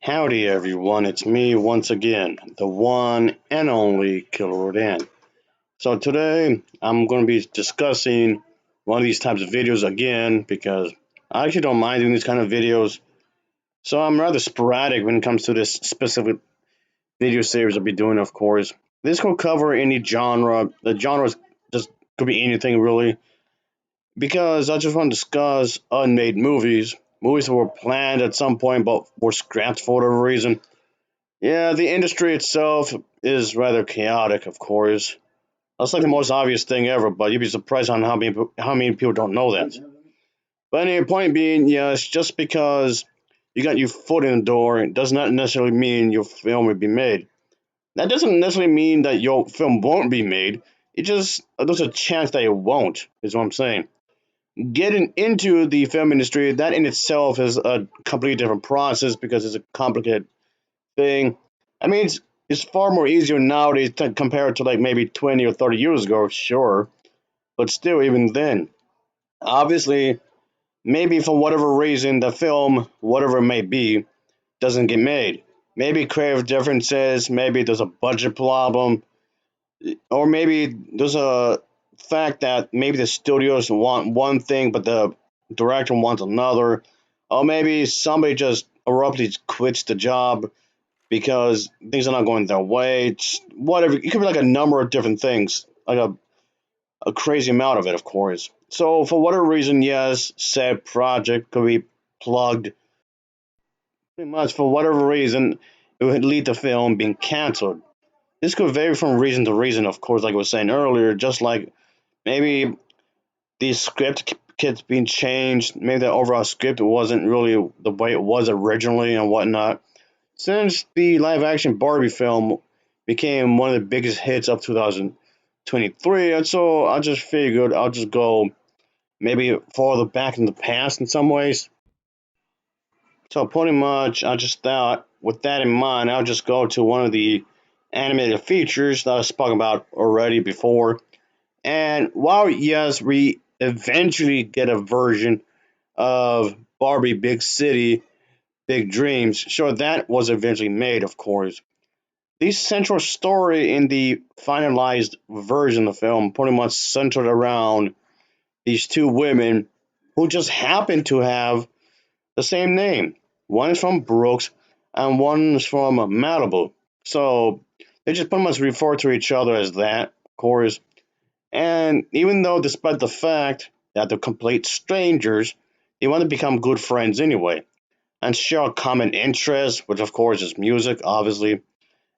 Howdy everyone, it's me once again, the one and only Killer Rodan. So today I'm going to be discussing one of these types of videos again because I actually don't mind doing these kind of videos. So I'm rather sporadic when it comes to this specific video series I'll be doing, of course. This will cover any genre. The genres just could be anything really because I just want to discuss unmade movies, movies that were planned at some point but were scrapped for whatever reason. Yeah, the industry itself is rather chaotic, of course. That's like the most obvious thing ever, but you'd be surprised on how many people don't know that. But anyway, point being, yes, just because you got your foot in the door, it does not necessarily mean your film will be made. That doesn't necessarily mean that your film won't be made. It just there's a chance that it won't. Is what I'm saying. Getting into the film industry, that in itself is a completely different process because it's a complicated thing. I mean, it's far more easier nowadays to compare it to like maybe 20 or 30 years ago, sure, but still, even then, obviously, maybe for whatever reason, the film, whatever it may be, doesn't get made. Maybe creative differences, maybe there's a budget problem, or maybe there's a fact that maybe the studios want one thing, but the director wants another, or maybe somebody just abruptly quits the job because things are not going their way. It's whatever. It could be like a number of different things, like a crazy amount of it, of course. So, for whatever reason, yes, said project could be plugged. Pretty much for whatever reason, it would lead to film being canceled. This could vary from reason to reason, of course, like I was saying earlier, just like maybe the script keeps being changed, maybe the overall script wasn't really the way it was originally and whatnot. Since the live action Barbie film became one of the biggest hits of 2023, and so I just figured I'll just go maybe farther back in the past in some ways. So pretty much, I just thought with that in mind, I'll just go to one of the animated features that I spoke about already before. And while yes, we eventually get a version of Barbie Big City, Big Dreams, sure that was eventually made, of course. The central story in the finalized version of the film pretty much centered around these two women who just happen to have the same name. One is from Brooks and one is from Malibu. So they just pretty much refer to each other as that, of course. And even though, despite the fact that they're complete strangers, they want to become good friends anyway and share a common interest, which of course is music, obviously.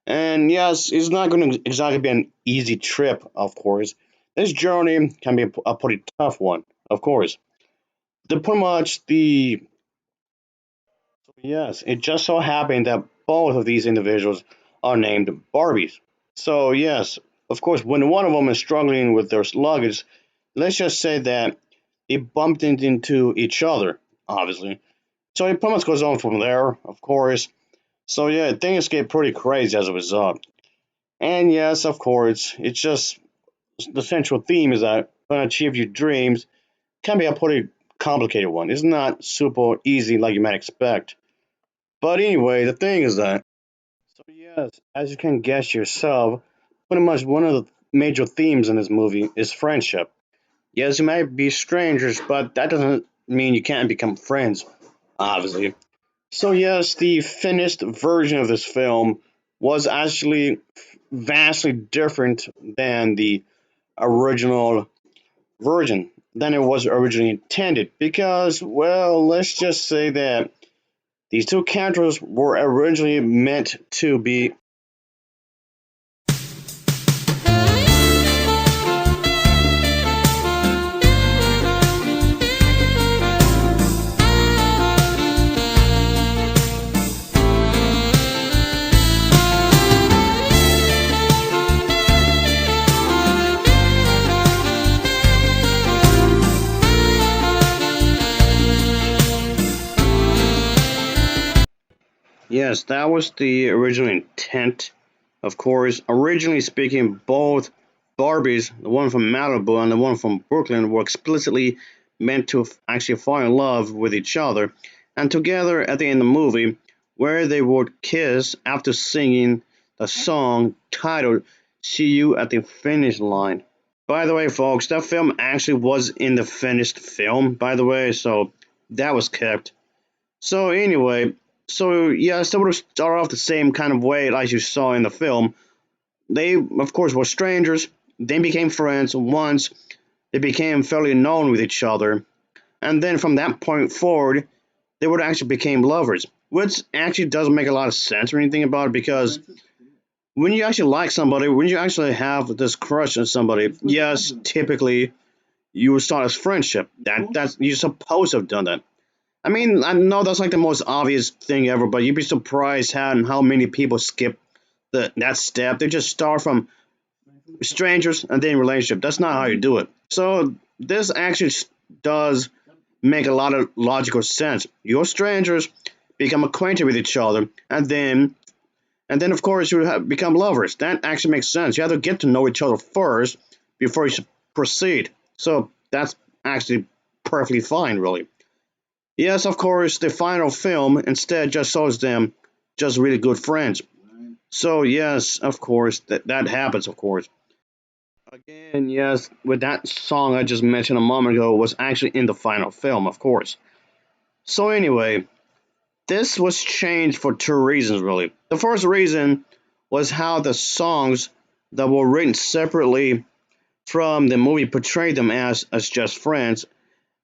And yes, it's not going to exactly be an easy trip, of course. This journey can be a pretty tough one, of course. The pretty much the yes, it just so happened that both of these individuals are named Barbies. So yes, of course, when one of them is struggling with their luggage, let's just say that they bumped into each other, obviously. So it pretty much goes on from there, of course. So yeah, things get pretty crazy as a result. And yes, of course, it's just the central theme is that trying to achieve your dreams can be a pretty complicated one. It's not super easy like you might expect. But anyway, the thing is that, so yes, as you can guess yourself, pretty much one of the major themes in this movie is friendship. Yes, you might be strangers, but that doesn't mean you can't become friends, obviously. So yes, the finished version of this film was actually vastly different than the original version than it was originally intended because, well, let's just say that these two characters were originally meant to be. Yes, that was the original intent. Of course, originally speaking, both Barbies, the one from Malibu and the one from Brooklyn, were explicitly meant to actually fall in love with each other. And together, at the end of the movie, where they would kiss after singing the song titled See You at the Finish Line. By the way, folks, that film actually was in the finished film, by the way, so that was kept. So, anyway, so yes, they would have started off the same kind of way as you saw in the film. They, of course, were strangers, then became friends once they became fairly known with each other, and then from that point forward, they would actually become lovers, which actually doesn't make a lot of sense or anything about it because when you actually like somebody, when you actually have this crush on somebody, yes, typically you would start as friendship. That's you're supposed to have done that. I mean, I know that's like the most obvious thing ever, but you'd be surprised how many people skip that step. They just start from strangers and then relationship. That's not how you do it. So this actually does make a lot of logical sense. You're strangers, become acquainted with each other, and then of course you have become lovers. That actually makes sense. You have to get to know each other first before you proceed. So that's actually perfectly fine, really. Yes, of course, the final film instead just shows them just really good friends. So yes, of course, that happens, of course. Again, yes, with that song I just mentioned a moment ago was actually in the final film, of course. So anyway, this was changed for two reasons really. The first reason was how the songs that were written separately from the movie portrayed them as just friends,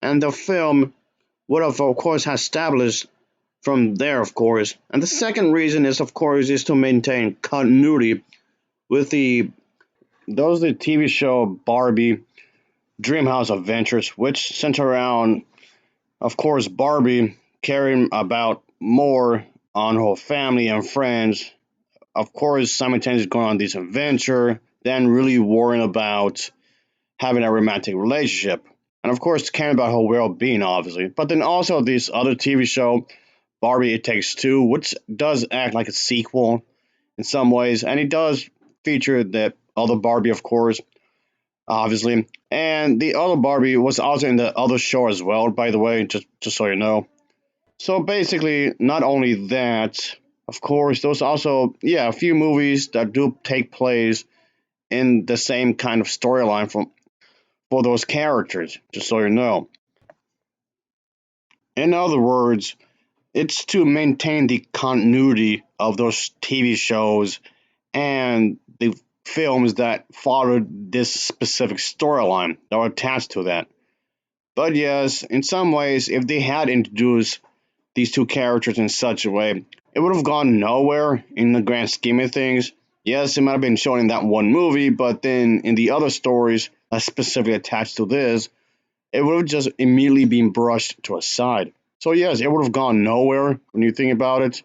and the film would have of course has established from there, of course. And the second reason is, of course, is to maintain continuity with the TV show Barbie Dreamhouse Adventures, which center around, of course, Barbie caring about more on her family and friends. Of course, simultaneously going on this adventure, then really worrying about having a romantic relationship. And of course, caring about her well being, obviously. But then also this other TV show, Barbie It Takes Two, which does act like a sequel in some ways, and it does feature the other Barbie, of course, obviously. And the other Barbie was also in the other show as well, by the way, just so you know. So basically, not only that, of course, there's also a few movies that do take place in the same kind of storyline for those characters, just so you know. In other words, it's to maintain the continuity of those TV shows and the films that followed this specific storyline that were attached to that. But yes, in some ways, if they had introduced these two characters in such a way, it would have gone nowhere in the grand scheme of things. Yes, it might have been shown in that one movie, but then in the other stories that's specifically attached to this, it would have just immediately been brushed to a side. So yes, it would have gone nowhere when you think about it.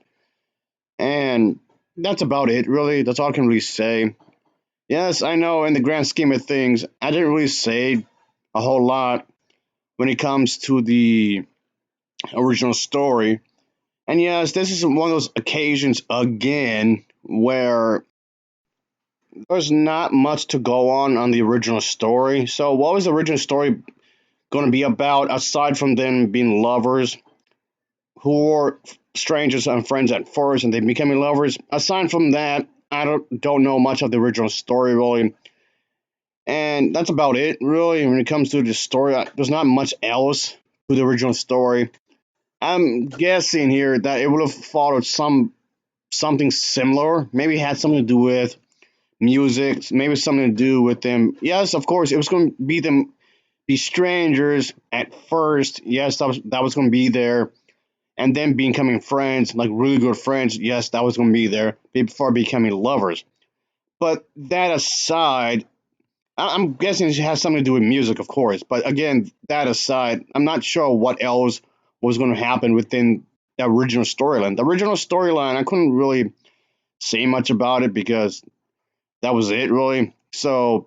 And that's about it, really. That's all I can really say. Yes, I know in the grand scheme of things, I didn't really say a whole lot when it comes to the original story. And yes, this is one of those occasions again where there's not much to go on the original story. So, what was the original story going to be about aside from them being lovers who were strangers and friends at first and they becoming lovers? Aside from that, I don't know much of the original story really. And that's about it, really, when it comes to the story. There's not much else to the original story. I'm guessing here that it would have followed something similar. Maybe it had something to do with music, maybe something to do with them. Yes, of course, it was going to be them be strangers at first. Yes, that was going to be there, and then becoming friends, like really good friends. Yes, that was going to be there before becoming lovers. But that aside, I'm guessing it has something to do with music, of course. But again, that aside, I'm not sure what else was going to happen within the original storyline. The original storyline, I couldn't really say much about it because that was it, really. So,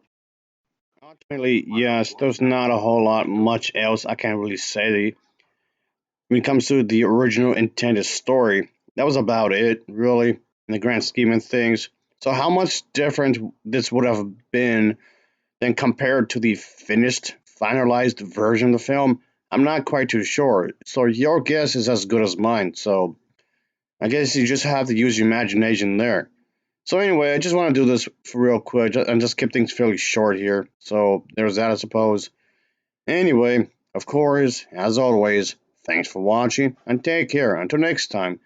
ultimately, yes, there's not a whole lot much else I can really say when it comes to the original intended story. That was about it, really, in the grand scheme of things. So, how much different this would have been then compared to the finished, finalized version of the film, I'm not quite too sure. So your guess is as good as mine. So I guess you just have to use your imagination there. So anyway, I just want to do this for real quick and just keep things fairly short here. So there's that, I suppose. Anyway, of course, as always, thanks for watching and take care. Until next time,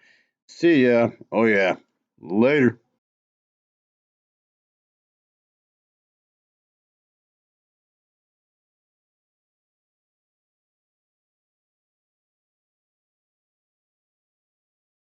see ya. Oh yeah, later.